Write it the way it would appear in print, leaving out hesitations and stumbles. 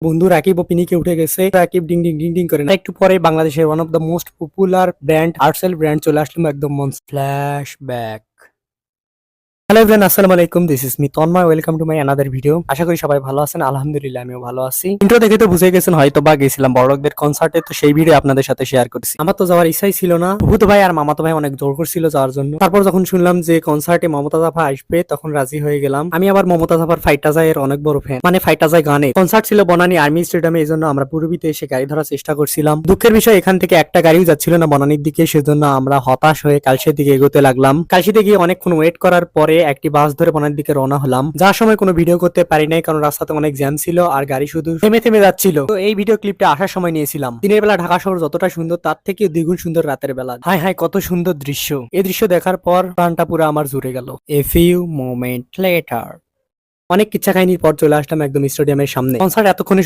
বন্ধু রাকিব ও পিনিকে উঠে গেছে। Rakib ding ding ding ding করে না একটু পরে বাংলাদেশের one of the most popular brand Artcell brand চলে আসলো একদম মন ফ্ল্যাশ ব্যাক। হ্যালো এভরিওয়ান, আসসালামু আলাইকুম, this is me Tanmoy, welcome to my another video. আশা করি সবাই ভালো আছেন, আলহামদুলিল্লাহ আমিও ভালো আছি। ইন্ট্রো দেখে তো বুঝে গেছেন হয়তো বা গেছিলাম বড়লোকদের কনসার্টে, তো সেই ভিডিও আপনাদের সাথে শেয়ার করছি। আমার তো যাওয়ার ইচ্ছাই ছিল না, ফুফুতো ভাই আর মামাতো ভাই অনেক জোর করছিল যাওয়ার জন্য। তারপর যখন শুনলাম যে কনসার্টে মমতাজ আপা আসবে তখন রাজি হয়ে গেলাম। আমি আবার মমতাজ আপার ফাইটা যায় এর অনেক বড় ফ্যান, মানে ফাইটা যায় গানে। কনসার্ট ছিল বনানী আর্মি স্টেডিয়ামে, এই জন্য আমরা পূর্বীতে এসে গাড়ি ধরার চেষ্টা করছিলাম। দুঃখের বিষয় এখান থেকে একটা গাড়িও যাচ্ছিল না বনানীর দিকে, সেজন্য আমরা হতাশ হয়ে কালসির দিকে এগোতে লাগলাম। কালসিতে গিয়ে অনেকক্ষণ ওয়েট করার পরে একটি বাস ধরে বনানীর দিকে রওনা হলাম। যার সময় কোনো ভিডিও করতে পারি নাই, কারণ রাস্তাতে অনেক জ্যাম ছিল আর গাড়ি শুধু থেমে থেমে যাচ্ছিল। তো এই ভিডিও ক্লিপটা আসার সময় নিয়েছিলাম। দিনের বেলা ঢাকা শহর যতটা সুন্দর তার থেকে দ্বিগুণ সুন্দর রাতের বেলা। হাই হাই কত সুন্দর দৃশ্য! এই দৃশ্য দেখার পর প্রাণটা পুরো আমার জুড়ে গেল। এ ফিউ মোমেন্ট লেটার অনেক কিচ্ছা কাহিনীর পর চলে আসলাম একদম স্টেডিয়ামের সামনে। কনসার্ট এতক্ষণে